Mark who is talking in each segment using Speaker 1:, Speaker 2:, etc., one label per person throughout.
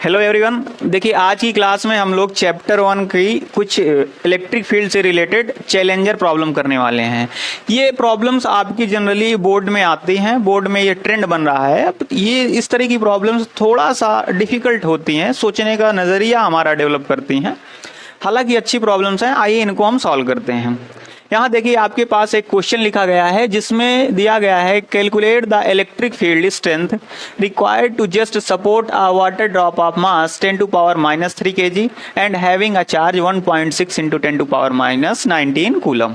Speaker 1: Hello everyone, देखिए आज की क्लास में हम लोग चैप्टर 1 की कुछ इलेक्ट्रिक फील्ड से रिलेटेड चैलेंजर प्रॉब्लम करने वाले हैं। ये प्रॉब्लम्स आपकी जनरली बोर्ड में आती हैं, बोर्ड में ये ट्रेंड बन रहा है। ये इस तरह की प्रॉब्लम्स थोड़ा सा डिफिकल्ट होती हैं, सोचने का नज़रिया हमारा डेवलप करती हैं। हालांकि अच्छी प्रॉब्लम्स हैं, आइए इनको हम सॉल्व करते हैं। यहाँ देखिए आपके पास एक क्वेश्चन लिखा गया है जिसमें दिया गया है calculate the electric field strength required to just support a water drop of mass 10 to power -3 kg and having a charge 1.6 × 10 to power -19 coulomb.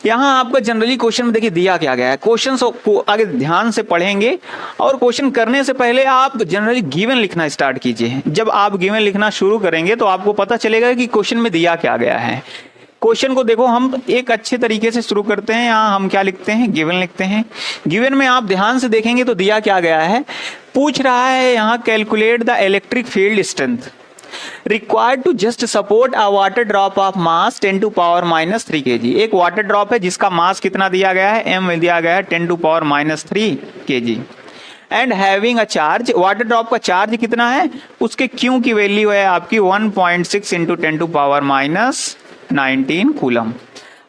Speaker 1: यहाँ आपका जनरली क्वेश्चन में देखिए दिया क्या गया है। क्वेश्चन को आगे ध्यान से पढ़ेंगे और क्वेश्चन करने से पहले आप जनरली गिवन लिखना स्टार्ट कीजिए। जब आप गिवन लिखना शुरू करेंगे तो आपको पता चलेगा कि क्वेश्चन में दिया क्या गया है। क्वेश्चन को देखो, हम एक अच्छे तरीके से शुरू करते हैं। यहाँ हम क्या लिखते हैं, गिवन लिखते हैं। गिवन में आप ध्यान से देखेंगे तो दिया क्या गया है, पूछ रहा है यहाँ calculate the electric field strength required to just support a water drop of mass 10 to power -3 kg। एक वाटर ड्रॉप है जिसका मास कितना दिया गया है, m दिया गया है 10 to power -3 kg and having a charge, water drop का चार्ज कितना है, उसके Q की वैल्यू है आपकी 1.6 × 10 टू पावर -19 कूलम।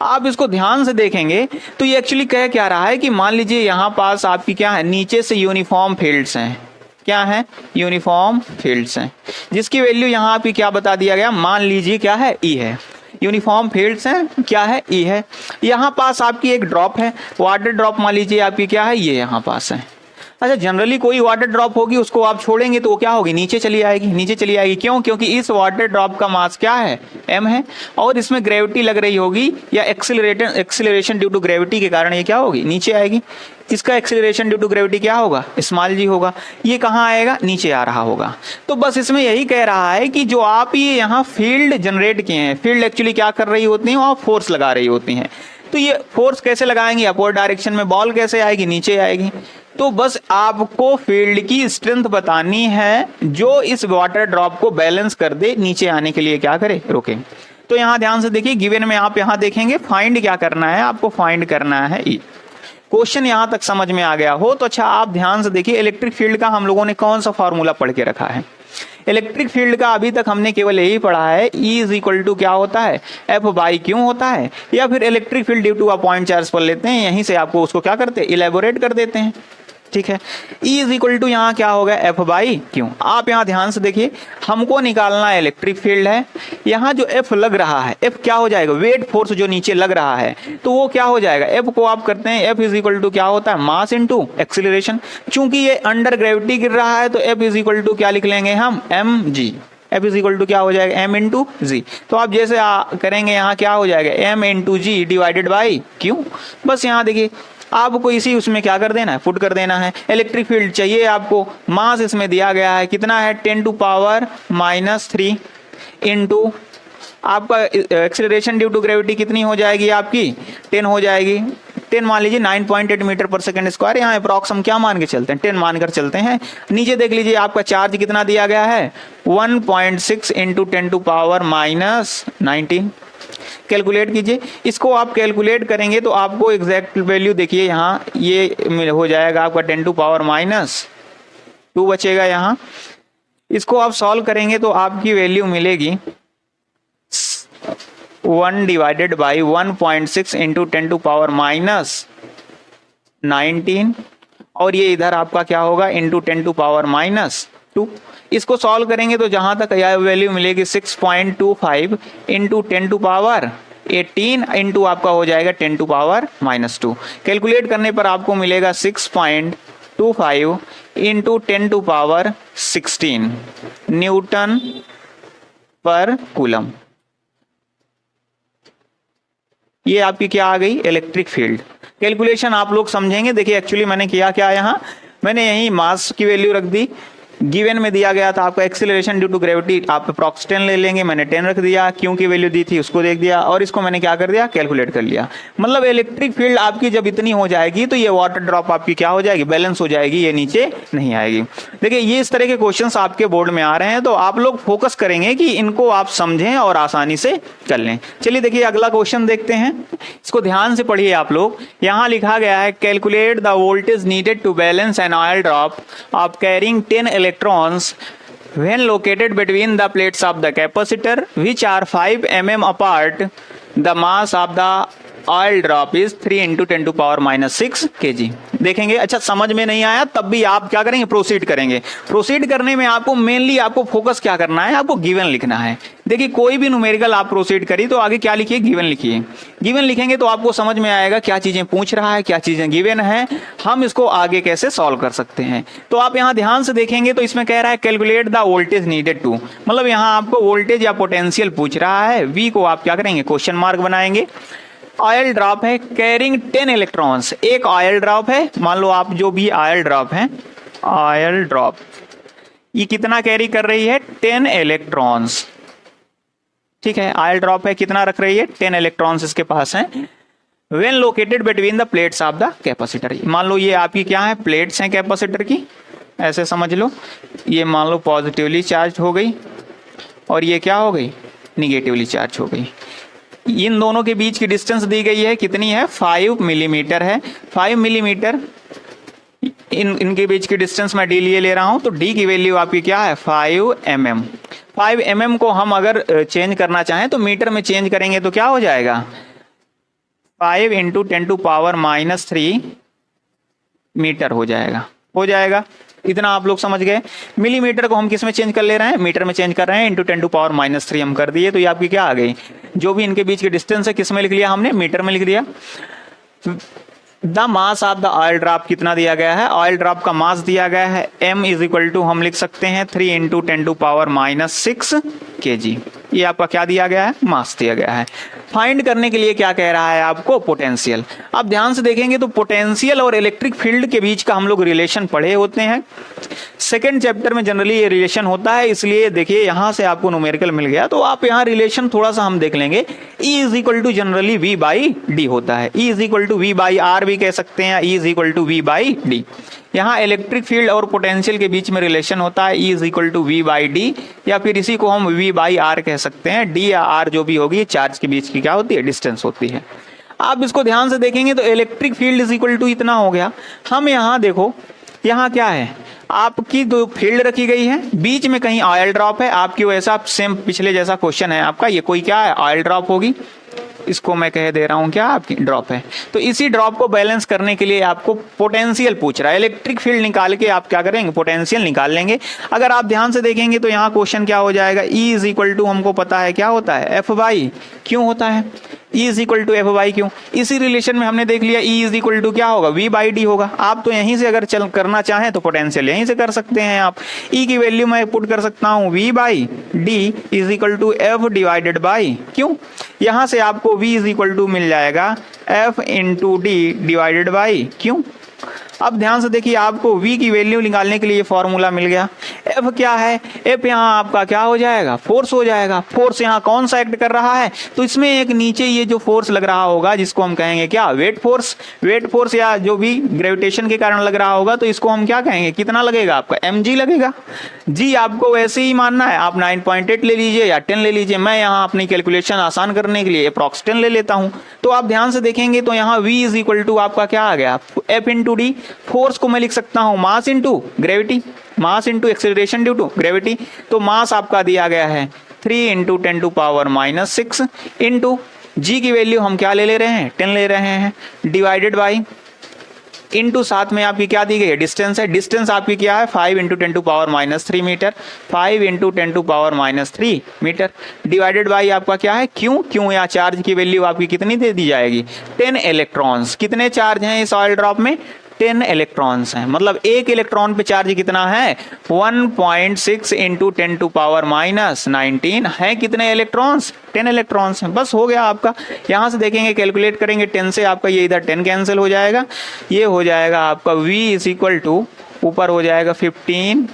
Speaker 1: आप इसको ध्यान से देखेंगे तो ये एक्चुअली कह क्या रहा है कि मान लीजिए यहाँ पास आपकी क्या है, नीचे से यूनिफॉर्म फील्ड्स हैं। क्या है, यूनिफॉर्म फील्ड्स हैं जिसकी वैल्यू यहाँ आपकी क्या बता दिया गया, मान लीजिए क्या है, ई है। यूनिफॉर्म फील्ड्स हैं, क्या है, ई है। यहाँ पास आपकी एक ड्रॉप है, वाटर ड्रॉप मान लीजिए आपकी क्या है, ये यहाँ पास है। अच्छा, जनरली कोई वाटर ड्रॉप होगी उसको आप छोड़ेंगे तो वो क्या होगी, नीचे चली आएगी। नीचे चली आएगी क्यों, क्योंकि इस वाटर ड्रॉप का मास क्या है, m है, और इसमें ग्रेविटी लग रही होगी या एक्सीलरेशन ड्यू टू ग्रेविटी के कारण ये क्या होगी, नीचे आएगी। इसका एक्सीलरेशन ड्यू टू ग्रेविटी क्या होगा, स्मॉल g होगा। ये कहाँ आएगा, नीचे आ रहा होगा। तो बस इसमें यही कह रहा है कि जो आप ये यहाँ फील्ड जनरेट किए हैं, फील्ड एक्चुअली क्या कर रही होती हैं, वहाँ फोर्स लगा रही होती हैं। तो ये फोर्स कैसे लगाएंगे, अपवर्ड डायरेक्शन में। बॉल कैसे आएगी, नीचे आएगी। तो बस आपको फील्ड की स्ट्रेंथ बतानी है जो इस वाटर ड्रॉप को बैलेंस कर दे, नीचे आने के लिए क्या करे, रोके। तो यहाँ ध्यान से देखिए, गिवन में आप यहाँ देखेंगे फाइंड क्या करना है, आपको फाइंड करना है ई। क्वेश्चन यहाँ तक समझ में आ गया हो तो अच्छा आप ध्यान से देखिए, इलेक्ट्रिक फील्ड का हम लोगों ने कौन सा फॉर्मूला पढ़ के रखा है। इलेक्ट्रिक फील्ड का अभी तक हमने केवल यही पढ़ा है, E = क्या होता है, F/Q होता है, या फिर electric field due to a point charge पर लेते हैं, यहीं से आपको उसको क्या करते हैं, इलेबोरेट कर देते हैं। ठीक है, E यहाँ क्या होगा, F/Q। आप यहाँ ध्यान से देखिए, हमको निकालना है इलेक्ट्रिक फील्ड है। यहाँ जो F लग रहा है, F क्या हो जाएगा, वेट फोर्स जो नीचे लग रहा है, तो वो क्या हो जाएगा, F को आप करते हैं, F क्या होता है, मास इंटू एक्सीलरेशन। चूंकि ये अंडर ग्रेविटी गिर रहा है तो F क्या लिख लेंगे हम, mg। F क्या हो जाएगा, m × g। तो आप जैसे करेंगे यहाँ क्या हो जाएगा, m × g divided by q। बस यहाँ देखिए आपको इसी उसमें क्या कर देना है, पुट कर देना है। इलेक्ट्रिक फील्ड चाहिए आपको, मास इसमें दिया गया है कितना है, 10 टू पावर -3 इंटू आपका एक्सीलरेशन ड्यू टू ग्रेविटी कितनी हो जाएगी आपकी, 10 हो जाएगी। 10 मान लीजिए 9.8 मीटर/सेकंड²। यहाँ अप्रॉक्स हम क्या मान के चलते हैं, 10 मानकर चलते हैं। नीचे देख लीजिए आपका चार्ज कितना दिया गया है, 1.6 × 10 टू पावर -19। कैलकुलेट कीजिए, इसको आप कैलकुलेट करेंगे तो आपको एग्जैक्ट वैल्यू देखिए, यहाँ ये हो जाएगा आपका 10 टू पावर -2 बचेगा। यहाँ इसको आप सॉल्व करेंगे तो आपकी वैल्यू मिलेगी 1 डिवाइडेड बाई 1.6 × 10 टू पावर -19, और ये इधर आपका क्या होगा, इंटू 10 टू पावर -2। इसको सॉल्व करेंगे तो जहां तक यह वैल्यू मिलेगी 6.25 इंटू 10 टू पावर 18 इंटू आपका हो जाएगा 10 टू पावर -2। कैलकुलेट करने पर आपको मिलेगा 6.25 इंटू 10 टू पावर 16 न्यूटन पर कूलम। ये आपकी क्या आ गई, इलेक्ट्रिक फील्ड। कैलकुलेशन आप लोग समझेंगे। देखिए एक्चुअली मैंने किया क्या, यहाँ मैंने यही मास की वैल्यू रख दी। गिवन में दिया गया था आपका एक्सीलरेशन ड्यू टू ग्रेविटी, आप अप्रॉक्स 10 ले लेंगे, मैंने 10 रख दिया। क्यों की वैल्यू दी थी उसको देख दिया, और इसको मैंने क्या कर दिया, कैलकुलेट कर लिया। मतलब इलेक्ट्रिक फील्ड आपकी जब इतनी हो जाएगी तो ये वाटर ड्रॉप आपकी क्या हो जाएगी, बैलेंस हो जाएगी, ये नीचे नहीं आएगी। देखिए ये इस तरह के क्वेश्चंस आपके बोर्ड में आ रहे हैं, तो आप लोग फोकस करेंगे कि इनको आप समझें और आसानी से कर लें। चलिए देखिए अगला क्वेश्चन देखते हैं, इसको ध्यान से पढ़िए आप लोग। यहाँ लिखा गया है calculate the voltage needed to balance an oil drop of carrying 10 electrons when located between the plates of the capacitor which are 5 mm apart, the mass of the oil drop is 3 into 10 to power minus 6 kg। देखेंगे, अच्छा समझ में नहीं आया तब भी आप क्या करेंगे, प्रोसीड करेंगे। प्रोसीड करने में आपको मेनली आपको फोकस क्या करना है, आपको गिवन लिखना है। देखिए कोई भी न्यूमेरिकल आप प्रोसीड करिए तो आगे क्या लिखिए, गिवन लिखिए। गिवन लिखेंगे तो आपको समझ में आएगा क्या चीजें पूछ रहा है, क्या चीजें गिवन है, हम इसको आगे कैसे सॉल्व कर सकते हैं। तो आप यहाँ ध्यान से देखेंगे तो इसमें कह रहा है calculate the voltage needed to, मतलब यहाँ आपको वोल्टेज या पोटेंशियल पूछ रहा है। वी को आप क्या करेंगे, क्वेश्चन मार्क बनाएंगे। ऑयल ड्रॉप है कैरिंग 10 इलेक्ट्रॉन्स, एक ऑयल ड्रॉप है, मान लो आप जो भी ऑयल ड्रॉप है, ऑयल ड्रॉप ये कितना कैरी कर रही है, 10 इलेक्ट्रॉन्स। ठीक है, ऑयल ड्रॉप है, कितना रख रही है, 10 इलेक्ट्रॉन्स इसके पास है। When located between the plates of the capacitor, मान लो ये आपकी क्या है, प्लेट्स हैं कैपेसिटर की, ऐसे समझ लो। ये मान लो पॉजिटिवली चार्ज हो गई और ये क्या हो गई, निगेटिवली चार्ज हो गई। इन दोनों के बीच की डिस्टेंस दी गई है, कितनी है, 5 मिलीमीटर है। 5 मिलीमीटर, इनके बीच की डिस्टेंस मैं डी लिए ले रहा हूं, तो डी की वैल्यू आपकी क्या है, 5 mm। 5 mm को हम अगर चेंज करना चाहें तो मीटर में चेंज करेंगे तो क्या हो जाएगा, 5 into 10 to power minus 3 metre हो जाएगा। इतना आप लोग समझ गए। मिलीमीटर को हम किस में चेंज कर ले रहे हैं, मीटर में चेंज कर रहे हैं, इंटू 10 टू पावर माइनस 3 हम कर दिए, तो ये आपकी क्या आ गई, जो भी इनके बीच की डिस्टेंस है किस में लिख लिया हमने, मीटर में लिख दिया। The mass of the oil drop कितना दिया गया है, ऑयल ड्रॉप का मास दिया गया है, m इज इक्वल टू हम लिख सकते हैं 3 into 10 to power minus 6 kg। ये आपका क्या दिया गया है, मास दिया गया है। फाइंड करने के लिए क्या कह रहा है आपको, पोटेंशियल। आप ध्यान से देखेंगे तो पोटेंशियल और इलेक्ट्रिक फील्ड के बीच का हम लोग रिलेशन पढ़े होते हैं, सेकेंड चैप्टर में जनरली ये रिलेशन होता है। इसलिए देखिए यहाँ से आपको न्यूमेरिकल मिल गया तो आप यहाँ रिलेशन थोड़ा सा हम देख लेंगे। E is equal to generally V by d होता है, E is equal to V by r भी कह सकते हैं, E is equal to V by d. यहाँ इलेक्ट्रिक फील्ड और पोटेंशियल के बीच में रिलेशन होता है, E is equal to V by d, या फिर इसी को हम V बाई आर कह सकते हैं। D या R जो भी होगी, चार्ज के बीच की क्या होती है, डिस्टेंस होती है। आप इसको ध्यान से देखेंगे तो electric field is equal to इतना हो गया। हम यहाँ देखो, यहाँ क्या है, आपकी दो फील्ड रखी गई है, बीच में कहीं ऑयल ड्रॉप है आपकी, वैसा सेम पिछले जैसा क्वेश्चन है आपका। ये कोई क्या है, ऑयल ड्रॉप होगी, इसको मैं कह दे रहा हूं क्या, आपकी ड्रॉप है। तो इसी ड्रॉप को बैलेंस करने के लिए आपको पोटेंशियल पूछ रहा है। इलेक्ट्रिक फील्ड निकाल के आप क्या करेंगे, पोटेंशियल निकाल लेंगे। अगर आप ध्यान से देखेंगे तो यहाँ क्वेश्चन क्या हो जाएगा, E इज इक्वल टू हमको पता है क्या होता है, F बाई क्यों होता है, E is equal to F by q. इसी रिलेशन में हमने देख लिया E इज इक्वल टू क्या होगा, V बाई डी होगा। आप तो यहीं से अगर चल करना चाहें तो पोटेंशियल यहीं से कर सकते हैं आप। E की वैल्यू मैं पुट कर सकता हूँ V by d is equal to F divided by q, यहाँ से आपको V इज इक्वल टू मिल जाएगा F into d divided by q. अब ध्यान से देखिए, आपको V की वैल्यू निकालने के लिए फॉर्मूला मिल गया। F क्या है, F यहाँ आपका क्या हो जाएगा, फोर्स हो जाएगा। फोर्स यहाँ कौन सा एक्ट कर रहा है, तो इसमें एक नीचे ये जो फोर्स लग रहा होगा जिसको हम कहेंगे क्या, वेट फोर्स। वेट फोर्स या जो भी ग्रेविटेशन के कारण लग रहा होगा तो इसको हम क्या कहेंगे, कितना लगेगा आपका, mg लगेगा। G आपको वैसे ही मानना है, आप 9.8 ले लीजिए या 10 ले लीजिए। मैं यहाँ अपनी कैलकुलेशन आसान करने के लिए अप्रॉक्स 10 ले लेता हूँ। तो आप ध्यान से देखेंगे तो यहाँ V इज इक्वल टू आपका क्या आ गया, F इंटू डी। फोर्स को मैं लिख सकता हूं mass into gravity, mass into acceleration due to gravity. तो मास आपका दिया गया है 3 into 10 to power minus 6 into g की वैल्यू हम क्या ले रहे हैं, 10 ले रहे हैं, डिवाइडेड बाई इंटू साथ में आपकी क्या दी गई है, डिस्टेंस है। डिस्टेंस आपकी क्या है, 5 into 10 to power minus 3 metre, 5 into 10 to power minus 3 metre, divided by आपका क्या है, क्यों या चार्ज की वैल्यू आपकी कितनी दे दी जाएगी, 10 इलेक्ट्रॉन्स। कितने चार्ज हैं इस ऑयल ड्रॉप में, 10 इलेक्ट्रॉन्स हैं। मतलब एक इलेक्ट्रॉन पे चार्ज कितना है, 1.6 इंटू 10 टू पावर माइनस 19 है। कितने इलेक्ट्रॉन्स, 10 इलेक्ट्रॉन्स हैं। बस हो गया आपका। यहां से देखेंगे, कैलकुलेट करेंगे 10 से आपका ये इधर 10 कैंसिल हो जाएगा, ये हो जाएगा आपका V इज इक्वल टू ऊपर हो जाएगा 15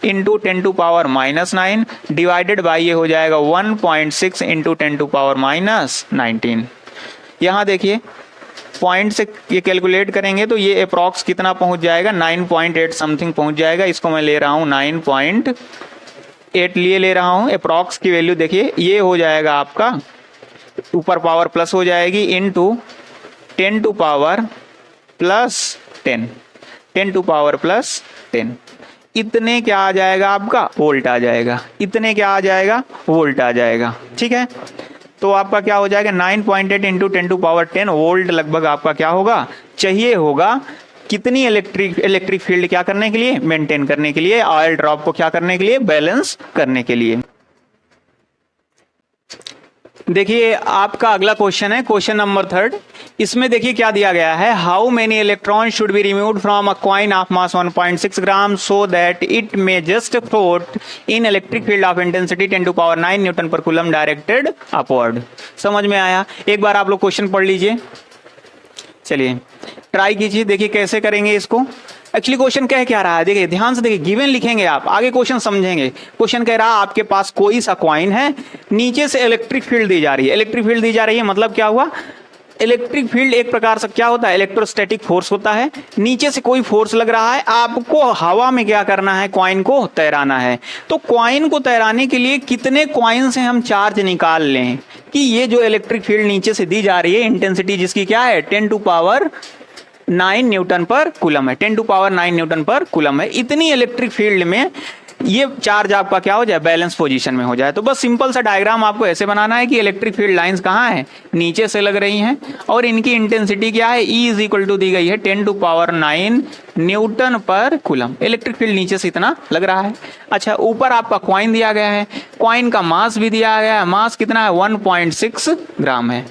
Speaker 1: into 10 to power minus 9 divided by ये हो जाएगा 1.6 इंटू 10 टू पावर माइनस 19। यहाँ देखिए पॉइंट से ये कैलकुलेट करेंगे तो ये अप्रॉक्स कितना पहुंच जाएगा, 9.8 समथिंग पहुंच जाएगा। इसको मैं ले रहा हूं 9.8 लिए ले रहा हूं। अप्रॉक्स की वैल्यू देखिए ये हो जाएगा आपका, ऊपर पावर प्लस हो जाएगी into 10 to power plus 10, 10 to power plus 10। इतने क्या आ जाएगा आपका वोल्ट आ जाएगा, इतने क्या आ जाएगा वोल्ट आ जाएगा। ठीक है, तो आपका क्या हो जाएगा 9.8 इंटू 10⁻10 वोल्ट लगभग आपका क्या होगा चाहिए होगा। कितनी इलेक्ट्रिक फील्ड क्या करने के लिए, मेंटेन करने के लिए, ऑयल ड्रॉप को क्या करने के लिए, बैलेंस करने के लिए। देखिए आपका अगला क्वेश्चन है क्वेश्चन नंबर 3। इसमें देखिए क्या दिया गया है, how many electron should be removed from a coin of mass 1.6 gram so that it may just float in electric field of intensity 10⁻9 Newton पर कूलम डायरेक्टेड अपवर्ड। समझ में आया? एक बार आप लोग क्वेश्चन पढ़ लीजिए, चलिए ट्राई कीजिए, देखिए कैसे करेंगे इसको। एक्चुअली क्वेश्चन कह क्या रहा है, देखिए ध्यान से देखिए, गिवन लिखेंगे आप, आगे क्वेश्चन समझेंगे। क्वेश्चन कह रहा है आपके पास कोई सा कॉइन है, नीचे से इलेक्ट्रिक फील्ड दी जा रही है। इलेक्ट्रिक फील्ड दी जा रही है मतलब क्या हुआ, इलेक्ट्रिक फील्ड एक प्रकार से क्या होता है, इलेक्ट्रोस्टैटिक फोर्स होता है। नीचे से कोई फोर्स लग रहा है, आपको हवा में क्या करना है, कॉइन को तैराना है। तो कॉइन को तैराने के लिए कितने कॉइन से हम चार्ज निकाल लें कि ये जो इलेक्ट्रिक फील्ड नीचे से दी जा रही है, इंटेंसिटी जिसकी क्या है 10⁻9 न्यूटन पर कूलम है, 10⁻9 न्यूटन पर कूलम है। इतनी इलेक्ट्रिक फील्ड में ये चार्ज आपका क्या हो जाए, बैलेंस पोजीशन में हो जाए। तो बस सिंपल सा डायग्राम आपको ऐसे बनाना है कि इलेक्ट्रिक फील्ड लाइंस कहाँ है, नीचे से लग रही हैं और इनकी इंटेंसिटी क्या है, E = दी गई है 10⁻9 न्यूटन पर कूलम। इलेक्ट्रिक फील्ड नीचे से इतना लग रहा है। अच्छा, ऊपर आपका कॉइन दिया गया है, कॉइन का मास भी दिया गया है, मास कितना है 1.6 ग्राम है।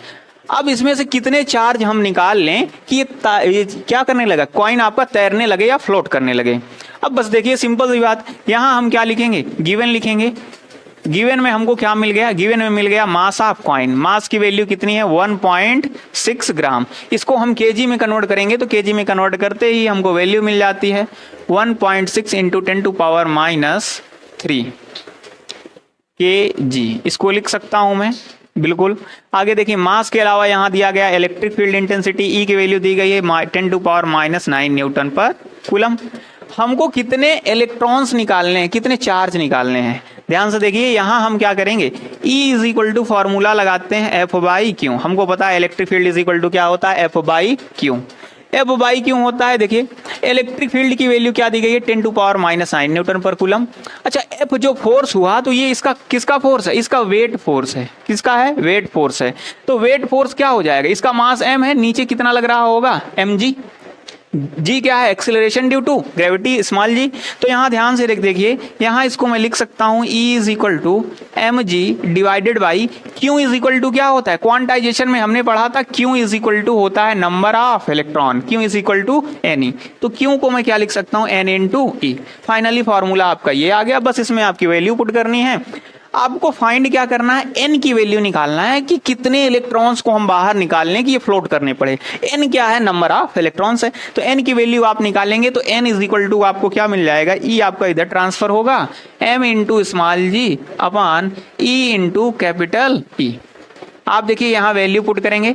Speaker 1: अब इसमें से कितने चार्ज हम निकाल लें कि ये क्या करने लगा, कॉइन आपका तैरने लगे या फ्लोट करने लगे। अब बस देखिए सिंपल सी बात, यहां हम क्या लिखेंगे, गिवन लिखेंगे। गिवन में हमको क्या मिल गया, गिवन में मिल गया मास ऑफ कॉइन। मास की वैल्यू कितनी है 1.6 ग्राम। इसको हम केजी में कन्वर्ट करेंगे तो केजी में कन्वर्ट करते ही हमको वैल्यू मिल जाती है 1.6 इंटू 10⁻³ kg। इसको लिख सकता हूं मैं, बिल्कुल। आगे देखिए मास के अलावा यहां दिया गया इलेक्ट्रिक फील्ड इंटेंसिटी E की वैल्यू दी गई है 10⁻⁹ न्यूटन पर कूलम। हमको कितने इलेक्ट्रॉन्स निकालने हैं, कितने चार्ज निकालने हैं, ध्यान से देखिए। यहां हम क्या करेंगे, E = फॉर्मूला लगाते हैं F/Q। हमको पता है इलेक्ट्रिक फील्ड = क्या होता है, F/Q। F/Q होता है, देखिए इलेक्ट्रिक फील्ड की वैल्यू क्या दी गई है 10⁻⁹ न्यूटन पर कूलम। अच्छा, F जो फोर्स हुआ तो ये इसका किसका फोर्स है, इसका वेट फोर्स है। किसका है, वेट फोर्स है। तो वेट फोर्स क्या हो जाएगा, इसका मास m है, नीचे कितना लग रहा होगा mg। जी क्या है, acceleration due to gravity small g। तो यहाँ ध्यान से देखिए, यहाँ इसको मैं लिख सकता हूँ E = mg divided by Q = क्या होता है, क्वांटाइजेशन में हमने पढ़ा था Q = होता है number of electron, Q = Ne। तो Q को मैं क्या लिख सकता हूँ, N × E। फाइनली फॉर्मूला आपका ये आ गया। बस इसमें आपकी वैल्यू पुट करनी है। आपको फाइंड क्या करना है, n की वैल्यू निकालना है कि कितने इलेक्ट्रॉन्स को हम बाहर निकाल लें कि ये फ्लोट करने पड़े। n क्या है, नंबर ऑफ इलेक्ट्रॉन्स है। तो n की वैल्यू आप निकालेंगे तो n = आपको क्या मिल जाएगा, E आपका इधर ट्रांसफर होगा m × g upon E × capital E। आप देखिए यहाँ वैल्यू पुट करेंगे,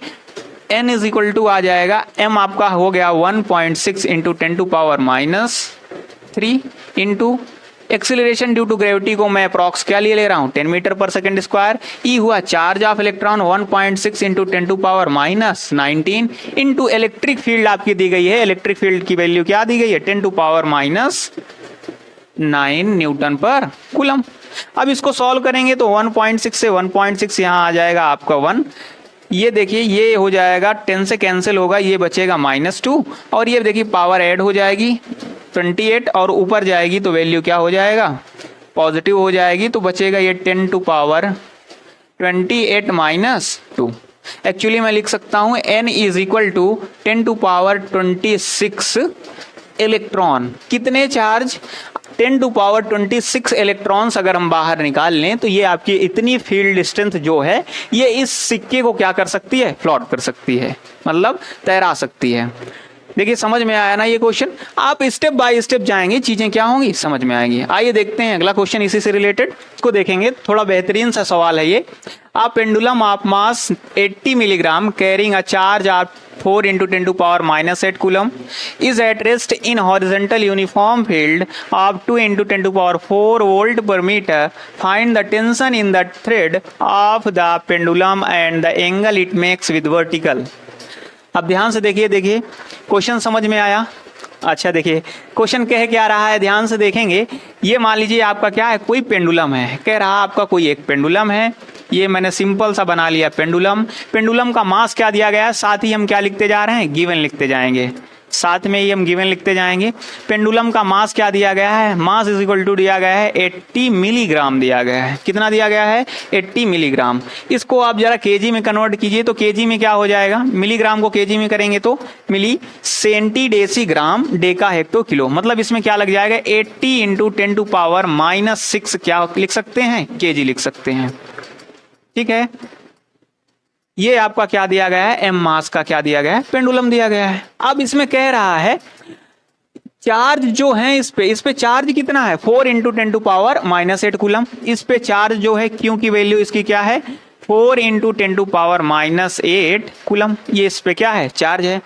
Speaker 1: n = आ जाएगा, m आपका हो गया 1.6 into 10⁻³ into acceleration due to gravity को मैं अप्रॉक्स क्या लिए ले रहा हूँ 10 मीटर पर सेकंड स्क्वायर। E हुआ charge of electron 1.6 into 10⁻⁻19 into electric field आपकी दी गई है। इलेक्ट्रिक फील्ड की वैल्यू क्या दी गई है 10⁻⁹ न्यूटन पर कूलम। अब इसको सॉल्व करेंगे तो 1.6 से 1.6 यहाँ आ जाएगा आपका 1। ये देखिए ये हो जाएगा 10 से कैंसिल होगा, ये बचेगा -2 और ये देखिए पावर ऐड हो जाएगी 28 और ऊपर जाएगी तो वैल्यू क्या हो जाएगा, पॉजिटिव हो जाएगी। तो बचेगा ये 10⁻28 - 2। एक्चुअली मैं लिख सकता हूँ n = 10⁻26 इलेक्ट्रॉन। कितने चार्ज, 10⁻26 इलेक्ट्रॉन्स अगर हम बाहर निकाल लें तो ये आपकी इतनी फील्ड स्ट्रेंथ जो है ये इस सिक्के को क्या कर सकती है, फ्लोट कर सकती है, मतलब तैरा सकती है। देखिए समझ में आया ना ये क्वेश्चन। आप स्टेप बाय स्टेप जाएंगे, चीजें क्या होंगी समझ में आएंगी। आइए देखते हैं अगला क्वेश्चन इसी से रिलेटेड, इसको देखेंगे। थोड़ा बेहतरीन सा सवाल है ये। आप pendulum of mass 80 milligram carrying a charge of 4 × 10⁻⁸ coulomb is at rest in horizontal uniform field of 2 × 10⁴ volt per meter. Find the tension in the thread of the pendulum and the angle it makes with vertical. अब ध्यान से देखिए question समझ में आया। अच्छा देखिए question कह क्या रहा है, ध्यान से देखेंगे। ये मान लीजिए आपका क्या है, कोई पेंडुलम है, कह रहा आपका कोई एक पेंडुलम है, ये मैंने सिंपल सा बना लिया पेंडुलम। पेंडुलम का मास क्या दिया गया है, साथ ही हम क्या लिखते जा रहे हैं, गिवन लिखते जाएंगे, साथ में ही हम गिवन लिखते जाएंगे। पेंडुलम का मास क्या दिया गया है, मास इज इक्वल टू दिया गया है 80 मिलीग्राम दिया गया है। कितना दिया गया है, 80 मिलीग्राम। इसको आप जरा केजी में कन्वर्ट कीजिए तो केजी में क्या हो जाएगा, मिलीग्राम को केजी में करेंगे तो milli centi decigram deca hecto kilo. मतलब इसमें क्या लग जाएगा, 80 इंटू 10 टू पावर -6 क्या लिख सकते हैं, केजी लिख सकते हैं। ठीक है, ये आपका क्या दिया गया है, एम मास का क्या दिया गया है, पेंडुलम दिया गया है। अब इसमें कह रहा है चार्ज जो है इस पे चार्ज कितना है, 4 इंटू 10 टू पावर -8 कूलम। इस पे चार्ज जो है क्यू की वैल्यू इसकी क्या है, 4 इंटू 10 टू पावर -8 कूलम। ये इस पे क्या है, चार्ज है।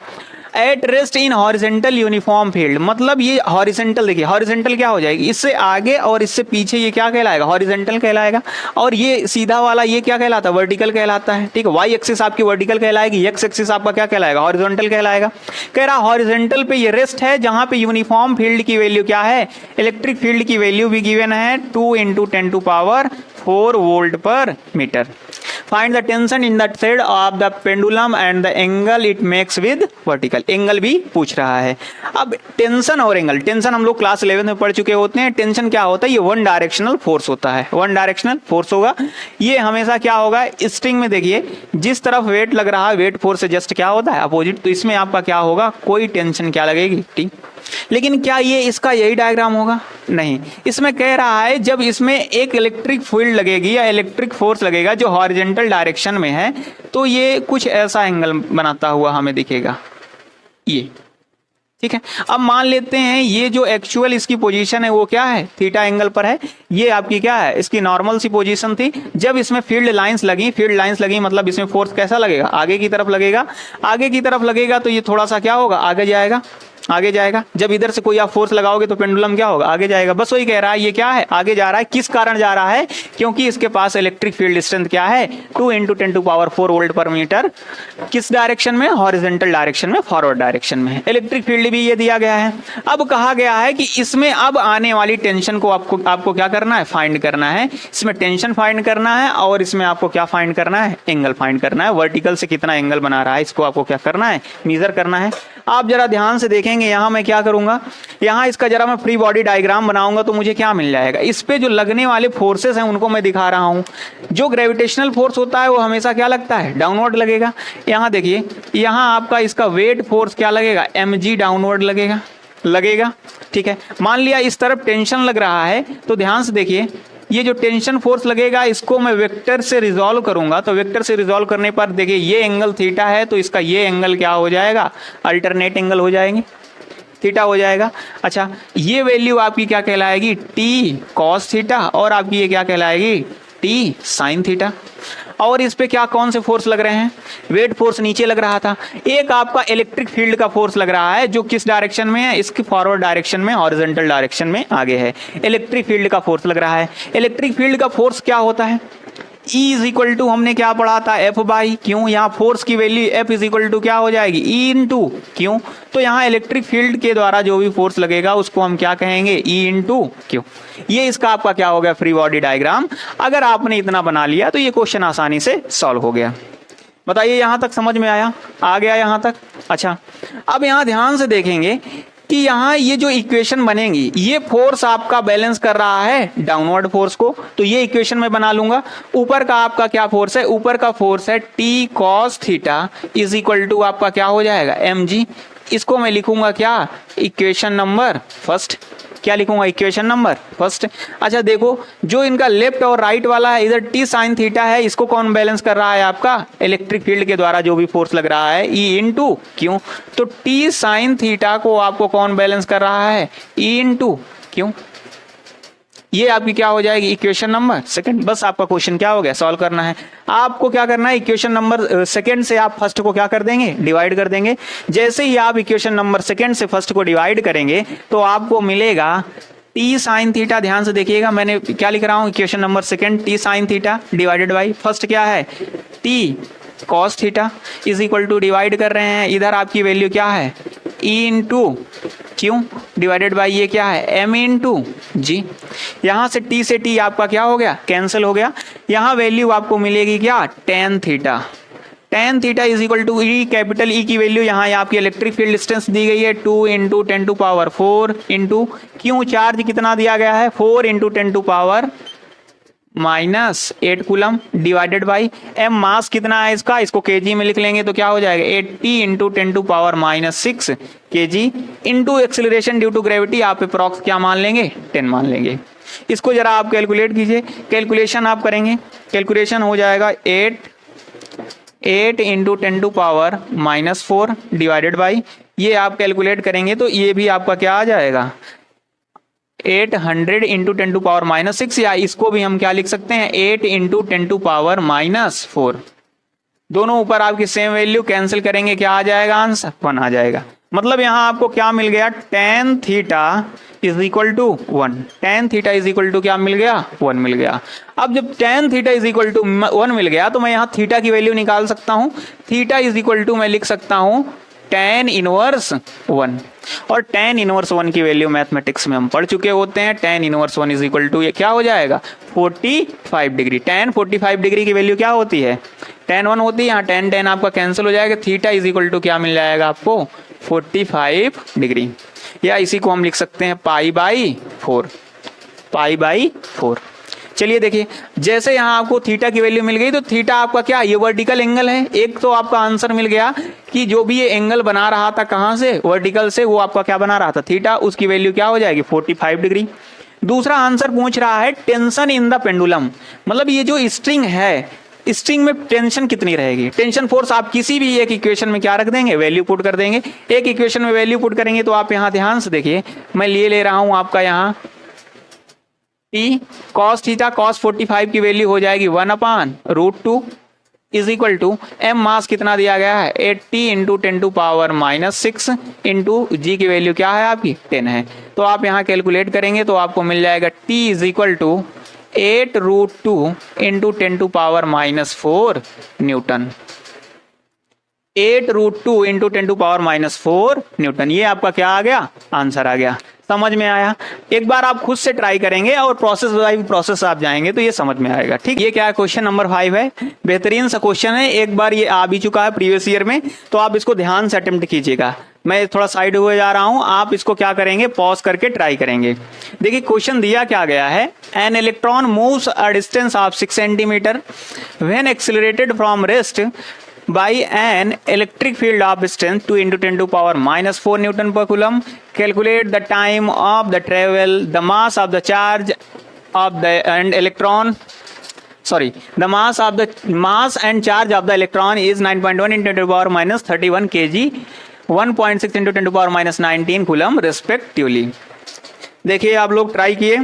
Speaker 1: At rest in horizontal uniform field, मतलब ये हॉरिजेंटल, देखिए हॉरिजेंटल क्या हो जाएगी, इससे आगे और इससे पीछे ये क्या कहलाएगा, हॉरिजेंटल कहलाएगा। और ये सीधा वाला ये क्या कहलाता है, वर्टिकल कहलाता है। ठीक है, वाई एक्सिस आपकी वर्टिकल कहलाएगी, एक्स एक्सिस आपका क्या कहलाएगा, हॉरिजॉन्टल कहलाएगा। कह रहा हॉरिजॉन्टल पे ये रेस्ट है जहां पे यूनिफॉर्म फील्ड की वैल्यू क्या है, इलेक्ट्रिक फील्ड की वैल्यू भी गिवन है 2 इंटू 10 टू पावर 4 वोल्ट पर metre. Find the tension in the thread of the pendulum and the angle it makes with vertical. Angle भी पूछ रहा है। अब टेंशन और एंगल, टेंशन हम लोग क्लास 11 में पढ़ चुके होते हैं। टेंशन क्या होता है, ये वन डायरेक्शनल फोर्स होता है, वन डायरेक्शनल फोर्स होगा। ये हमेशा क्या होगा, स्ट्रिंग में देखिए जिस तरफ वेट लग रहा है, वेट फोर्स से जस्ट क्या होता है, अपोजिट। तो इसमें आपका क्या होगा, कोई टेंशन क्या लगेगी, टी। लेकिन क्या ये इसका यही डायग्राम होगा, नहीं। इसमें कह रहा है जब इसमें एक इलेक्ट्रिक फील्ड लगेगी या इलेक्ट्रिक फोर्स लगेगा जो हॉरिजॉन्टल डायरेक्शन में है, तो ये कुछ ऐसा एंगल बनाता हुआ हमें दिखेगा, ये। ठीक है, अब मान लेते हैं ये जो एक्चुअल इसकी पोजीशन है वो क्या है, थीटा एंगल पर है। ये आपकी क्या है, इसकी नॉर्मल सी पोजीशन थी। जब इसमें फील्ड लाइंस लगी मतलब इसमें फोर्स कैसा लगेगा, आगे की तरफ लगेगा। आगे की तरफ लगेगा तो ये थोड़ा सा क्या होगा, आगे जाएगा। जब इधर से कोई आप फोर्स लगाओगे तो पेंडुलम क्या होगा, आगे जाएगा। बस वही कह रहा है, ये क्या है, आगे जा रहा है। किस कारण जा रहा है, क्योंकि इसके पास इलेक्ट्रिक फील्ड स्ट्रेंथ क्या है, 2 इंटू 10 टू पावर 4 वोल्ट पर मीटर। किस डायरेक्शन में, हॉरिजॉन्टल डायरेक्शन में, फॉरवर्ड डायरेक्शन में। इलेक्ट्रिक फील्ड भी ये दिया गया है। अब कहा गया है कि इसमें अब आने वाली टेंशन को आपको क्या करना है, फाइंड करना है। इसमें टेंशन फाइंड करना है और इसमें आपको क्या फाइंड करना है, एंगल फाइंड करना है। वर्टिकल से कितना एंगल बना रहा है, इसको आपको क्या करना है, मेजर करना है। आप जरा ध्यान से देखेंगे, यहां मैं क्या करूंगा, यहां इसका जरा मैं फ्री बॉडी डायग्राम बनाऊंगा तो मुझे क्या मिल जाएगा, इस पे जो लगने वाले फोर्सेस हैं उनको मैं दिखा रहा हूं। जो ग्रेविटेशनल फोर्स होता है वो हमेशा क्या लगता है, डाउनवर्ड लगेगा। यहां देखिए, यहां आपका इसका वेट फोर्स क्या लगेगा, mg डाउनवर्ड लगेगा। ठीक है, मान लिया इस तरफ टेंशन लग रहा है तो ध्यान से देखिए, ये जो टेंशन फोर्स लगेगा इसको मैं वेक्टर से रिजॉल्व करूंगा। तो वेक्टर से रिजॉल्व करने पर देखिए ये एंगल थीटा है तो इसका ये एंगल क्या हो जाएगा, अल्टरनेट एंगल हो जाएंगे, थीटा हो जाएगा। अच्छा, ये वैल्यू आपकी क्या कहलाएगी, टी कॉस थीटा, और आपकी ये क्या कहलाएगी, टी साइन थीटा। और इस पे क्या, कौन से फोर्स लग रहे हैं, वेट फोर्स नीचे लग रहा था। एक आपका इलेक्ट्रिक फील्ड का फोर्स लग रहा है जो किस डायरेक्शन में है, इसकी फॉरवर्ड डायरेक्शन में, हॉरिजॉन्टल डायरेक्शन में आगे है। इलेक्ट्रिक फील्ड का फोर्स लग रहा है। इलेक्ट्रिक फील्ड का फोर्स क्या होता है, E इज इक्वल टू, हमने क्या पढ़ा था, F बाई क्यू। यहाँ फोर्स की value F is equal to क्या हो जाएगी, E इंटू क्यू। तो यहाँ इलेक्ट्रिक फील्ड के द्वारा जो भी फोर्स लगेगा उसको हम क्या कहेंगे, E इंटू क्यू। ये इसका आपका क्या हो गया, फ्री बॉडी डायग्राम। अगर आपने इतना बना लिया तो ये क्वेश्चन आसानी से सॉल्व हो गया। बताइए यहां तक समझ में आया, आ गया यहां तक। अच्छा, अब यहाँ ध्यान से देखेंगे कि यहाँ ये जो इक्वेशन बनेगी, ये फोर्स आपका बैलेंस कर रहा है डाउनवर्ड फोर्स को, तो ये इक्वेशन मैं बना लूंगा। ऊपर का आपका क्या फोर्स है, ऊपर का फोर्स है T cos theta is equal to आपका क्या हो जाएगा, mg। इसको मैं लिखूंगा क्या, इक्वेशन नंबर फर्स्ट। क्या लिखूंगा, इक्वेशन नंबर फर्स्ट। अच्छा देखो, जो इनका लेफ्ट और राइट वाला है, इधर टी साइन थीटा है, इसको कौन बैलेंस कर रहा है, आपका इलेक्ट्रिक फील्ड के द्वारा जो भी फोर्स लग रहा है, E इंटू क्यू। तो टी साइन थीटा को आपको कौन बैलेंस कर रहा है, E इंटू क्यू। ये आपकी क्या हो जाएगी, इक्वेशन नंबर सेकंड। बस आपका क्वेश्चन क्या हो गया, सॉल्व करना है। आपको क्या करना है, इक्वेशन नंबर सेकंड से आप फर्स्ट को क्या कर देंगे, डिवाइड कर देंगे। जैसे ही आप इक्वेशन नंबर सेकंड से फर्स्ट को डिवाइड करेंगे तो आपको मिलेगा टी साइन थीटा। ध्यान से देखिएगा, मैंने क्या लिख रहा हूँ, equation number second T sine theta divided by first क्या है, T cos theta is equal to, divide कर रहे हैं, इधर आपकी वैल्यू क्या है, E into q divided by ये क्या है M इंटू जी। यहाँ से T से T आपका क्या हो गया, कैंसिल हो गया। यहाँ वैल्यू आपको मिलेगी क्या, tan theta. tan theta is equal to E, capital E की वैल्यू यहाँ आपकी इलेक्ट्रिक फील्ड डिस्टेंस दी गई है 2 into 10 to power 4 into q charge कितना दिया गया है 4 into 10 to power -8 coulomb divided by m mass कितना है इसका, इसको केजी में लिख लेंगे तो क्या हो जाएगा 80 into 10 to power -6 kg into acceleration due to gravity आप अप्रॉक्स क्या मान लेंगे 10 मान लेंगे। इसको जरा आप कैलकुलेट कीजिए, कैलकुलेशन आप करेंगे, कैलकुलेशन हो जाएगा 8 into 10 to power -4 divided by ये आप कैलकुलेट करेंगे तो ये भी आपका क्या आ जाएगा 800 इंटू 10 टू पावर -6, या इसको भी हम क्या लिख सकते हैं 8 इंटू 10 टू पावर -4। दोनों ऊपर आपकी सेम वैल्यू कैंसिल करेंगे क्या आ जाएगा आंसर 1 आ जाएगा। मतलब यहाँ आपको क्या मिल गया tan theta is equal to 1, tan theta is equal to क्या मिल गया 1 मिल गया। अब जब tan theta is equal to 1 मिल गया तो मैं यहाँ थीटा की वैल्यू निकाल सकता हूँ। थीटा इज इक्वल टू मैं लिख सकता हूँ tan इनवर्स 1, और tan इनवर्स 1 की वैल्यू मैथमेटिक्स में हम पढ़ चुके होते हैं। tan inverse 1 is equal to ये क्या हो जाएगा 45 डिग्री। tan 45 डिग्री की वैल्यू क्या होती है tan 1 होती है, यहाँ tan आपका कैंसिल हो जाएगा। थीटा इज इक्वल टू क्या मिल जाएगा आपको 45 डिग्री, या इसी को हम लिख सकते हैं पाई बाई 4। चलिए देखिए, जैसे यहाँ आपको थीटा की वैल्यू मिल गई तो थीटा आपका क्या ये वर्टिकल एंगल है। एक तो आपका आंसर मिल गया कि जो भी ये एंगल बना रहा था कहाँ से वर्टिकल से, वो आपका क्या बना रहा था थीटा, उसकी वैल्यू क्या हो जाएगी 45 डिग्री। दूसरा आंसर पूछ रहा है टेंशन इन द पेंडुलम, मतलब ये जो स्ट्रिंग है, स्ट्रिंग में टेंशन कितनी रहेगी। टेंशन फोर्स आप किसी भी एक इक्वेशन में क्या रख देंगे वैल्यू पुट कर देंगे। एक इक्वेशन में वैल्यू पुट करेंगे तो आप यहाँ ध्यान से देखिए, मैं ले रहा हूँ आपका यहाँ T cos थीटा cos 45 की वैल्यू हो जाएगी 1/√2 is equal to m mass कितना दिया गया है 80 into 10 to power -6 into g की वैल्यू क्या है आपकी 10 है। तो आप यहाँ कैलकुलेट करेंगे तो आपको मिल जाएगा T is equal to 8√2 into 10 to power -4 newton. 8√2 into 10 to power -4 newton, ये आपका क्या आ गया आंसर आ गया। समझ में आया। एक बार आप खुद से ट्राई करेंगे और प्रोसेस बाय प्रोसेस आप जाएंगे तो ये समझ में आएगा। ठीक, ये क्या है क्वेश्चन नंबर 5 है, बेहतरीन सा क्वेश्चन है। एक बार ये आ भी चुका है प्रीवियस ईयर में, तो आप इसको ध्यान से अटेम्प्ट कीजिएगा। मैं थोड़ा साइड हुए जा रहा हूं, आप इसको क्या करेंगे पॉज करके ट्राई करेंगे। देखिए क्वेश्चन दिया क्या गया है, an electron moves a distance of 6 centimetre when accelerated from rest by an electric field of strength 2 into 10 to power -4 Newton per coulomb. Calculate the time of the travel, the mass of the charge of the and electron. Sorry, the mass and charge of the electron is 9.1 into 10 to power -31 kg, 1.6 into 10 to power -19 coulomb respectively. देखिए आप लोग try किए,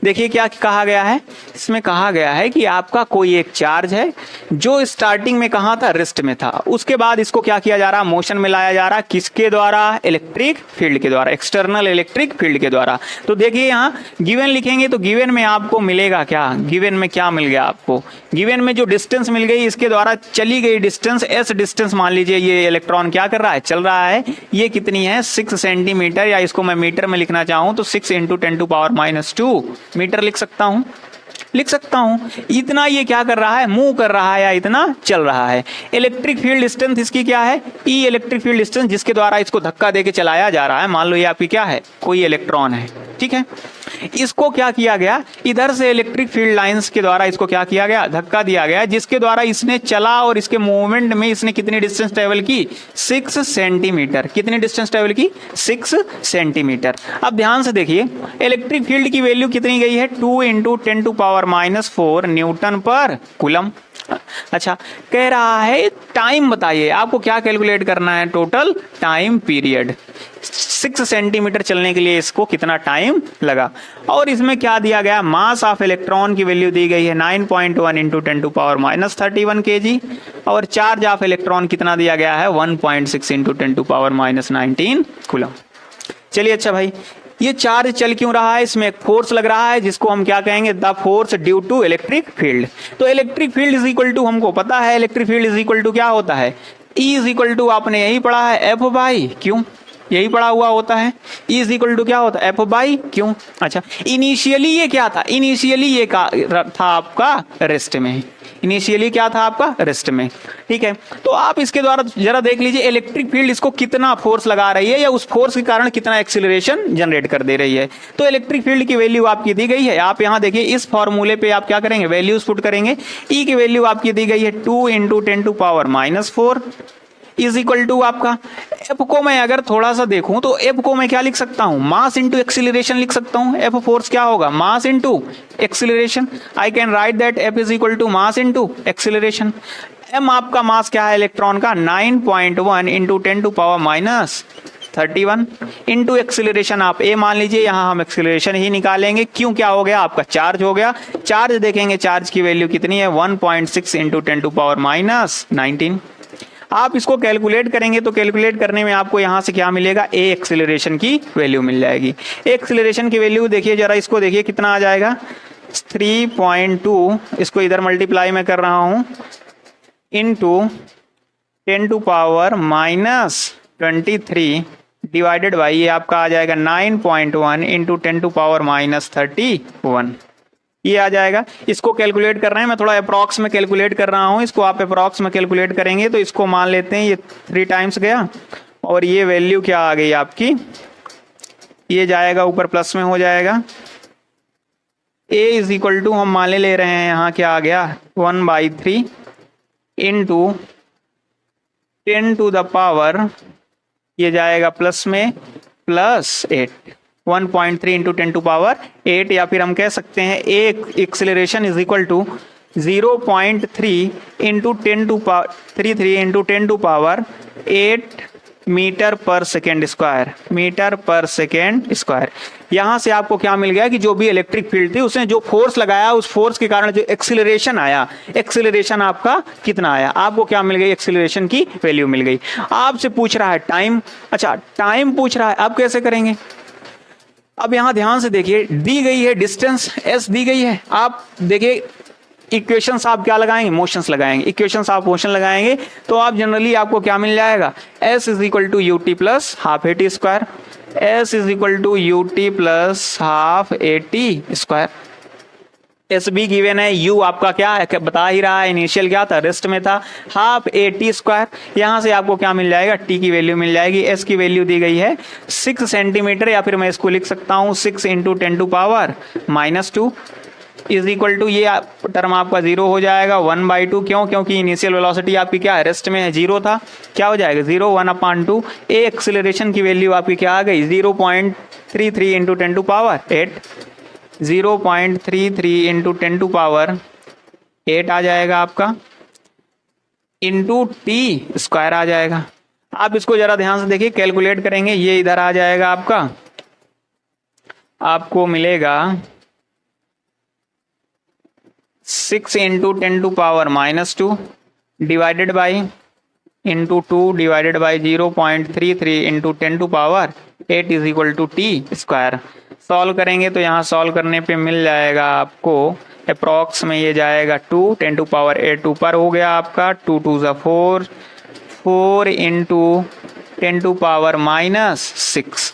Speaker 1: देखिए क्या कहा गया है, इसमें कहा गया है कि आपका कोई एक चार्ज है जो स्टार्टिंग में कहाँ था रेस्ट में था, उसके बाद इसको क्या किया जा रहा मोशन में लाया जा रहा, किसके द्वारा इलेक्ट्रिक फील्ड के द्वारा, एक्सटर्नल इलेक्ट्रिक फील्ड के द्वारा। तो देखिए यहाँ गिवन लिखेंगे तो गिवन में आपको मिलेगा क्या, गिवन में क्या मिल गया आपको, गिवन में जो डिस्टेंस मिल गई इसके द्वारा चली गई डिस्टेंस एस डिस्टेंस मान लीजिए ये इलेक्ट्रॉन क्या कर रहा है चल रहा है, ये कितनी है 6 सेंटीमीटर, या इसको मैं मीटर में लिखना चाहूँ तो 6 इंटू 10 टू पावर -2 मीटर लिख सकता हूं। इतना ये क्या कर रहा है मूव कर रहा है या इतना चल रहा है। इलेक्ट्रिक फील्ड स्ट्रेंथ इसकी क्या है ई इलेक्ट्रिक फील्ड स्ट्रेंथ, जिसके द्वारा इसको धक्का देके चलाया जा रहा है। मान लो ये आपकी क्या है कोई इलेक्ट्रॉन है, ठीक है, इसको क्या किया गया इधर से इलेक्ट्रिक फील्ड लाइंस के द्वारा इसको क्या किया गया धक्का दिया गया, जिसके द्वारा इसने चला और इसके मूवमेंट में इसने कितनी डिस्टेंस ट्रेवल की 6 सेंटीमीटर। कितनी डिस्टेंस ट्रेवल की 6 सेंटीमीटर। अब ध्यान से देखिए इलेक्ट्रिक फील्ड की वैल्यू कितनी गई है 2 इंटू 10 टू पावर -4 न्यूटन पर कूलम। अच्छा कह रहा है टाइम बताइए, आपको क्या कैलकुलेट करना है टोटल टाइम पीरियड, 6 सेंटीमीटर चलने के लिए इसको कितना टाइम लगा। और इसमें क्या दिया गया मास ऑफ इलेक्ट्रॉन की वैल्यू दी गई है 9.1 इंटू 10 टू पावर -31 kg, और चार्ज ऑफ इलेक्ट्रॉन कितना दिया गया है 1.6 इंटू 10 टू पावर -19 कूलम। चलिए अच्छा भाई ये चार्ज चल क्यों रहा है, इसमें एक फोर्स लग रहा है जिसको हम क्या कहेंगे the force due to electric field. तो electric field is equal to हमको पता है electric field is equal to क्या होता है E इज इक्वल टू आपने यही पढ़ा है एफ बाई क्यू, यही पढ़ा हुआ होता है। E इज इक्वल टू क्या होता है एफ बाई क्यू। अच्छा, इनिशियली ये क्या था, इनिशियली ये था आपका रेस्ट में, इनिशियली क्या था आपका रेस्ट में, ठीक है। तो आप इसके द्वारा जरा देख लीजिए इलेक्ट्रिक फील्ड इसको कितना फोर्स लगा रही है या उस फोर्स के कारण कितना एक्सीलरेशन जनरेट कर दे रही है। तो इलेक्ट्रिक फील्ड की वैल्यू आपकी दी गई है, आप यहाँ देखिए इस फॉर्मूले पे आप क्या करेंगे वैल्यूज पुट करेंगे। E की वैल्यू आपकी दी गई है 2 इंटू 10⁻⁻⁴ इज इक्वल टू आपका एफ को मैं अगर थोड़ा सा देखूं तो एफ को मैं क्या लिख सकता हूं, मास इंटू एक्सीलरेशन लिख सकता हूं। एफ फोर्स क्या होगा, mass into acceleration. I can write that F is equal to mass into acceleration. M आपका मास क्या है इलेक्ट्रॉन का 9.1 इंटू 10⁻31 इंटू एक्सीलरेशन आप ए मान लीजिए, यहां हम एक्सीलरेशन ही निकालेंगे। क्यों क्या हो गया आपका चार्ज हो गया। चार्ज देखेंगे चार्ज की वैल्यू कितनी है 1.6 इंटू 10⁻19। आप इसको कैलकुलेट करेंगे तो कैलकुलेट करने में आपको यहां से क्या मिलेगा, ए एक्सीलरेशन की वैल्यू मिल जाएगी। एक्सीलरेशन की वैल्यू देखिए जरा, इसको देखिए कितना आ जाएगा 3.2, इसको इधर मल्टीप्लाई में कर रहा हूं इनटू 10⁻⁻23 डिवाइडेड बाई ये आपका आ जाएगा 9.1 इंटू 10⁻31 ये आ जाएगा। इसको कैलकुलेट कर रहे हैं, मैं थोड़ा अप्रॉक्स में कैलकुलेट कर रहा हूं, इसको आप अप्रॉक्स में कैलकुलेट करेंगे तो इसको मान लेते हैं ये 3 टाइम्स गया और ये वैल्यू क्या आ गई आपकी, ये जाएगा ऊपर प्लस में हो जाएगा। ए इज इक्वल टू हम मान ले रहे हैं यहाँ क्या आ गया 1/3 इंटू 10⁻, ये जाएगा प्लस में +8 1.3 इंटू 10⁻8 या फिर हम कह सकते हैं एक acceleration is equal to 0.3 into 10⁻33 into 10⁻8 metre per second square, metre per second square. यहां से आपको क्या मिल गया कि जो भी इलेक्ट्रिक फील्ड थी उसने जो फोर्स लगाया उस फोर्स के कारण जो एक्सीलरेशन आया, एक्सीलरेशन आपका कितना आया, आपको क्या मिल गई एक्सीलरेशन की वैल्यू मिल गई। आपसे पूछ रहा है टाइम, अच्छा टाइम पूछ रहा है, अब कैसे करेंगे। अब यहां ध्यान से देखिए दी गई है डिस्टेंस s दी गई है, आप देखिए इक्वेशंस आप क्या लगाएंगे मोशंस लगाएंगे, इक्वेशंस आप मोशन लगाएंगे तो आप जनरली आपको क्या मिल जाएगा s is equal to ut plus half at square, s is equal to ut plus half at square. S be given है, यू आपका क्या है बता ही रहा है इनिशियल क्या था रेस्ट में था, हाफ at स्क्वायर। यहां से आपको क्या मिल जाएगा टी की वैल्यू मिल जाएगी, एस की वैल्यू दी गई है 6 सेंटीमीटर या फिर मैं इसको लिख सकता हूं 6 इंटू 10⁻⁻2 इज इक्वल टू ये टर्म आपका 0 हो जाएगा 1/2। क्यों, क्योंकि इनिशियल वेलोसिटी आपकी क्या है रेस्ट में है 0 था, क्या हो जाएगा 0 1/2। ए एक्सीलरेशन की वैल्यू आपकी क्या आ गई 0.33 इंटू 10⁻8 0.33 इंटू 10⁻8 आ जाएगा आपका इंटू टी स्क्वायर आ जाएगा। आप इसको जरा ध्यान से देखिए कैलकुलेट करेंगे, ये इधर आ जाएगा आपका, आपको मिलेगा 6 into 10⁻⁻2 divided by into 2 divided by 0.33 into 10⁻8 is equal to T square. Solve करेंगे तो यहाँ सॉल्व करने पे मिल जाएगा आपको अप्रॉक्स में ये जाएगा 2 10⁻8 ऊपर हो गया आपका 2 2 ज़ा 4 4 इंटू 10⁻⁻6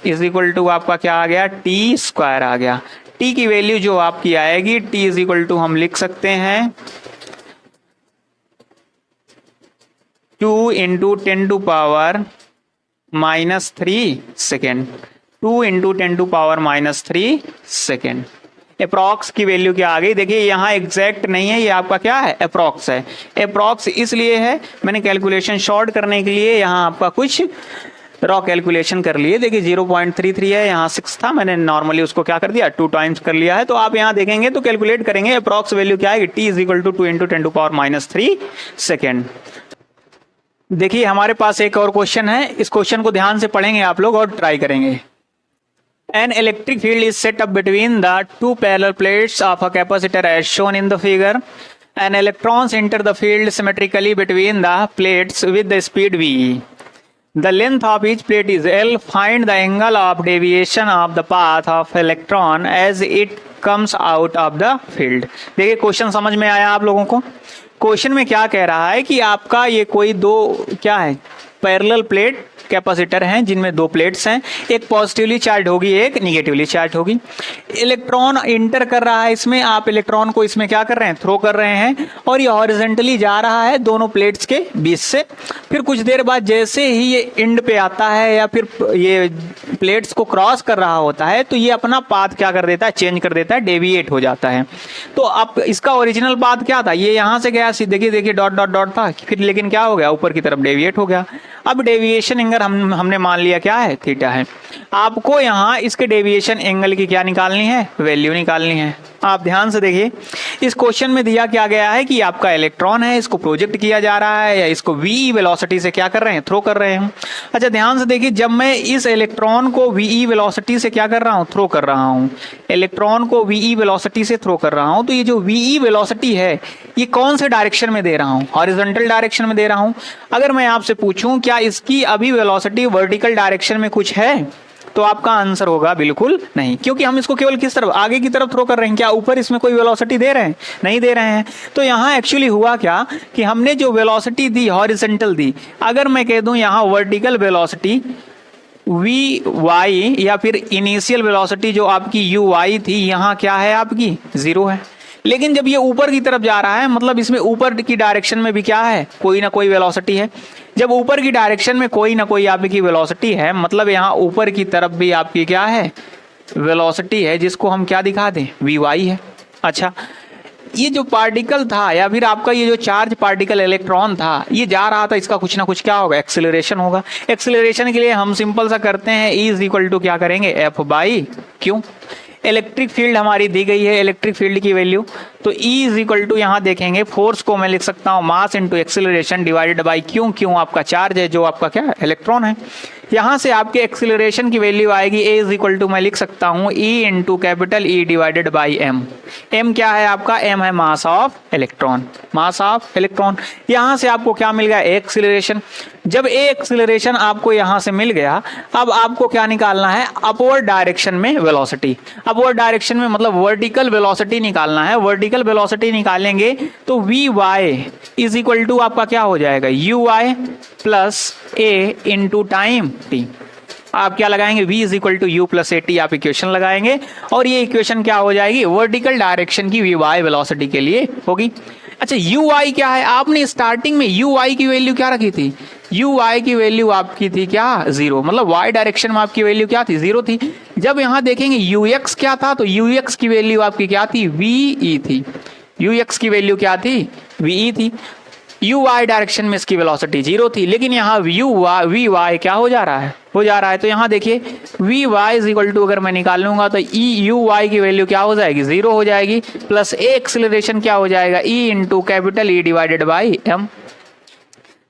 Speaker 1: इज इक्वल टू आपका क्या आ गया टी स्क्वायर आ गया। टी की वैल्यू जो आपकी आएगी टी इज इक्वल टू हम लिख सकते हैं 2 into 10⁻³ second, 2 into 10⁻³ second. Approx की वैल्यू क्या आ गई, देखिए यहाँ एग्जैक्ट नहीं है, ये आपका क्या है अप्रॉक्स है। अप्रॉक्स इसलिए है मैंने कैलकुलेशन शॉर्ट करने के लिए यहाँ आपका कुछ रॉ कैलकुलेशन कर लिए। देखिए 0.33 है, यहाँ 6 था, मैंने नॉर्मली उसको क्या कर दिया 2 टाइम्स कर लिया है। तो आप यहाँ देखेंगे तो कैलकुलेट करेंगे अप्रॉक्स वैल्यू क्या आएगी T is equal to 2 into 10⁻³ second. देखिए हमारे पास एक और क्वेश्चन है, इस क्वेश्चन को ध्यान से पढ़ेंगे आप लोग और ट्राई करेंगे। An electric field is set up between the two parallel plates of a capacitor as shown in the figure. And electrons enter the field symmetrically between the plates with the speed v. The length of each plate is L. Find the angle of deviation of the path of electron as it comes out of the field. देखिए question समझ में आया आप लोगों को। Question में क्या कह रहा है कि आपका ये कोई दो क्या है पैरेलल प्लेट कैपेसिटर हैं जिनमें दो प्लेट्स हैं, एक पॉजिटिवली चार्ज होगी एक निगेटिवली चार्ज होगी। इलेक्ट्रॉन इंटर कर रहा है इसमें, आप इलेक्ट्रॉन को इसमें क्या कर रहे हैं, थ्रो कर रहे हैं, और ये हॉरिजॉन्टली जा रहा है दोनों प्लेट्स के बीच से। फिर कुछ देर बाद जैसे ही ये एंड पे आता है या फिर ये प्लेट्स को क्रॉस कर रहा होता है तो ये अपना पाथ क्या कर देता है, चेंज कर देता है, डेविएट हो जाता है। तो अब इसका ओरिजिनल पाथ क्या था, ये यहाँ से गया, देखिए डॉट डॉट डॉट था, फिर लेकिन क्या हो गया, ऊपर की तरफ डेविएट हो गया। अब डेविएशन एंगल हमने मान लिया क्या है, थीटा है। आपको यहाँ इसके डेविएशन एंगल की क्या निकालनी है, वैल्यू निकालनी है। आप ध्यान से देखिए, इस क्वेश्चन में दिया क्या गया है कि आपका इलेक्ट्रॉन है, इसको प्रोजेक्ट किया जा रहा है या इसको वी वेलोसिटी से क्या कर रहे हैं, थ्रो कर रहे हैं। अच्छा ध्यान से देखिए, जब मैं इस इलेक्ट्रॉन को वी वेलोसिटी से क्या कर रहा हूँ, थ्रो कर रहा हूँ, इलेक्ट्रॉन को वी वेलोसिटी से थ्रो कर रहा हूँ, तो ये जो वी वेलोसिटी है ये कौन से डायरेक्शन में दे रहा हूँ, हॉरिजॉन्टल डायरेक्शन में दे रहा हूँ। अगर मैं आपसे पूछूं क्या इसकी अभी वेलोसिटी वर्टिकल डायरेक्शन में कुछ है, तो आपका आंसर होगा बिल्कुल नहीं, क्योंकि हम इसको केवल किस तरफ, आगे की तरफ थ्रो कर रहे हैं। क्या ऊपर इसमें कोई वेलोसिटी दे रहे हैं, नहीं दे रहे हैं। तो यहाँ एक्चुअली हुआ क्या कि हमने जो वेलोसिटी दी हॉरिजॉन्टल दी, अगर मैं कह दूं यहाँ वर्टिकल वेलोसिटी वी वाई या फिर इनिशियल वेलोसिटी जो आपकी यू वाई थी, यहाँ क्या है आपकी 0 है। लेकिन जब ये ऊपर की तरफ जा रहा है, मतलब इसमें ऊपर की डायरेक्शन में भी क्या है, कोई ना कोई वेलोसिटी है। जब ऊपर की डायरेक्शन में कोई ना कोई आपकी वेलोसिटी है, मतलब यहाँ ऊपर की तरफ भी आपकी क्या है, वेलोसिटी है, जिसको हम क्या दिखा दें, वी वाई है। अच्छा, ये जो पार्टिकल था या फिर आपका ये जो चार्ज पार्टिकल इलेक्ट्रॉन था, ये जा रहा था, इसका कुछ ना कुछ क्या होगा, एक्सेलरेशन होगा। एक्सेलरेशन के लिए हम सिंपल सा करते हैं, E इज इक्वल टू क्या करेंगे, F by Q. Electric field हमारी दी गई है, इलेक्ट्रिक फील्ड की वैल्यू, तो E इज इक्वल टू यहाँ देखेंगे, फोर्स को मैं लिख सकता हूँ मास into acceleration divided by Q. Q आपका चार्ज है, जो आपका क्या इलेक्ट्रॉन है। यहाँ से आपके एक्सेलरेशन की वैल्यू आएगी A इज इक्वल टू मैं लिख सकता हूँ E into capital E divided by M। M क्या है आपका, M है mass of electron, mass of electron. यहाँ से आपको क्या मिल गया, एक्सेलरेशन। जब एक्सेलरेशन आपको यहाँ से मिल गया, अब आपको क्या निकालना है, अपवर्ड डायरेक्शन में वेलोसिटी। अपवर्ड डायरेक्शन में मतलब वर्टिकल वेलोसिटी निकालना है। वर्टिकल वेलोसिटी निकालेंगे तो V Y is equal to आपका क्या हो जाएगा, U Y plus A into time T. आप क्या लगाएंगे, v is equal to U plus A T, आप इक्वेशन लगाएंगे और ये इक्वेशन क्या हो जाएगी, वर्टिकल डायरेक्शन की वी वाई वेलोसिटी के लिए होगी। अच्छा, यू वाई क्या है, आपने स्टार्टिंग में यू वाई की वैल्यू क्या रखी थी, यू वाई की वैल्यू आपकी थी क्या 0, मतलब वाई डायरेक्शन में आपकी वैल्यू क्या थी, 0 थी। जब यहाँ देखेंगे यू एक्स क्या था, तो यू एक्स की वैल्यू आपकी क्या थी, वी ई थी। यू एक्स की वैल्यू क्या थी, वी ई थी। यू वाई डायरेक्शन में इसकी वेलोसिटी 0 थी, लेकिन यहाँ वी वाई क्या हो जा रहा है, हो जा रहा है। तो यहाँ देखिए V Y is equal to अगर मैं निकाल लूंगा तो ई यू वाई की वैल्यू क्या हो जाएगी, 0 हो जाएगी, प्लस ए एक्सेलरेशन क्या हो जाएगा, E into capital E divided by M.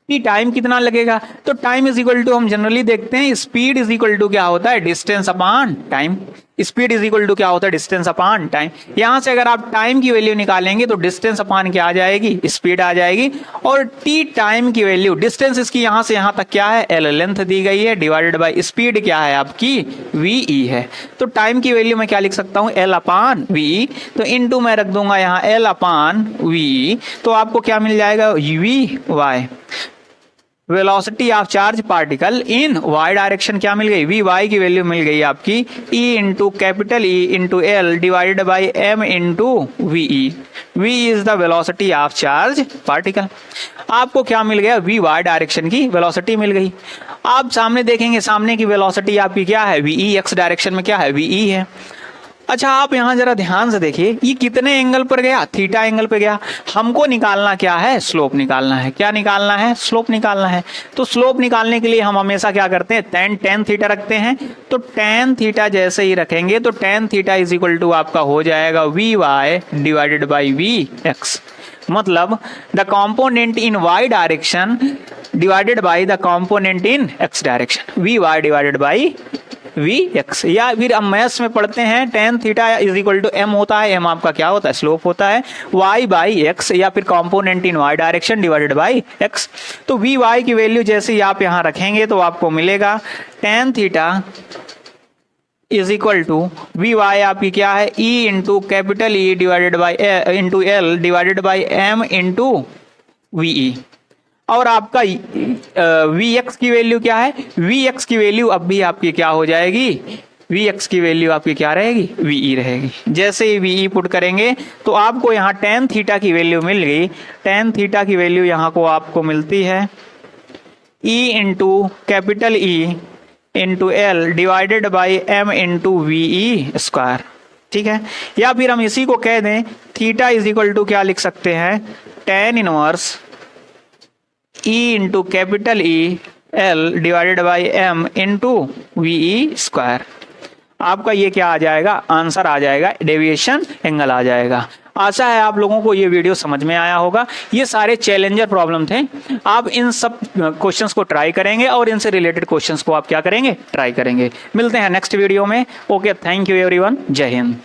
Speaker 1: Time कितना लगेगा, तो टाइम इज इक्वल टू हम जनरली देखते हैं स्पीड इज इक्वल टू क्या होता है, distance upon time. Speed is equal to क्या होता है, डिस्टेंस अपॉन टाइम। यहां से अगर आप टाइम की वैल्यू निकालेंगे तो डिस्टेंस अपॉन क्या आ जाएगी, स्पीड आ जाएगी, और टी टाइम की वैल्यू, डिस्टेंस इसकी यहां से यहां तक क्या है, एल लेंथ दी गई है, डिवाइडेड बाई स्पीड क्या है आपकी, वी ई है। तो टाइम की वैल्यू मैं क्या लिख सकता हूं, एल अपॉन वी ई, तो इनटू मैं रख दूंगा यहां एल अपॉन वी ई, तो आपको क्या मिल जाएगा, we Y velocity of charge particle in Y direction क्या मिल गई, वी वाई की वैल्यू मिल गई आपकी E into capital E into L divided by M into V E. V is the velocity of charge particle. आपको क्या मिल गया, वी वाई डायरेक्शन की वेलोसिटी मिल गई। आप सामने देखेंगे, सामने की वेलोसिटी आपकी क्या है, वी ई, एक्स डायरेक्शन में क्या है, वी ई है। अच्छा, आप यहां जरा ध्यान से देखिए, ये कितने एंगल पर गया, थीटा एंगल पे गया। हमको निकालना क्या है, स्लोप निकालना है। क्या निकालना है, स्लोप निकालना है। तो स्लोप निकालने के लिए हम हमेशा क्या करते हैं, टेन थीटा रखते हैं। तो टेन थीटा जैसे ही रखेंगे तो tan theta is equal to आपका हो जाएगा we y divided by v x, मतलब the component in Y direction divided by the component in x direction, v y divided by v x. या फिर हम मैथ्स में पढ़ते हैं tan theta is equal to m होता है, M आपका क्या होता है, स्लोप होता है, वाई बाई एक्स या फिर component in Y direction divided by X. तो वी वाई की वैल्यू जैसे ही आप यहाँ रखेंगे तो आपको मिलेगा tan theta is equal to V Y आपकी क्या है, E into capital E divided by into L divided by M into VE। और आपका Vx की वैल्यू क्या है? Vx की वैल्यू अब भी आपकी क्या हो जाएगी? Vx की वैल्यू आपकी क्या रहेगी? VE रहेगी। जैसे ही VE पुट करेंगे तो आपको यहाँ tan थीटा की वैल्यू मिल गई। tan थीटा की वैल्यू यहाँ को आपको मिलती है E into capital E into L divided by M into VE square. ठीक है, या फिर हम इसी को कह दें थीटा इज इक्वल टू क्या लिख सकते हैं? tan inverse E into capital E L divided by M into VE square. आपका ये क्या आ जाएगा? आंसर आ जाएगा, डेविएशन एंगल आ जाएगा। आशा है आप लोगों को ये वीडियो समझ में आया होगा। ये सारे चैलेंजर प्रॉब्लम थे। आप इन सब क्वेश्चंस को ट्राई करेंगे और इनसे रिलेटेड क्वेश्चंस को आप क्या करेंगे? ट्राई करेंगे। मिलते हैं नेक्स्ट वीडियो में। Okay, thank you everyone. जय हिंद।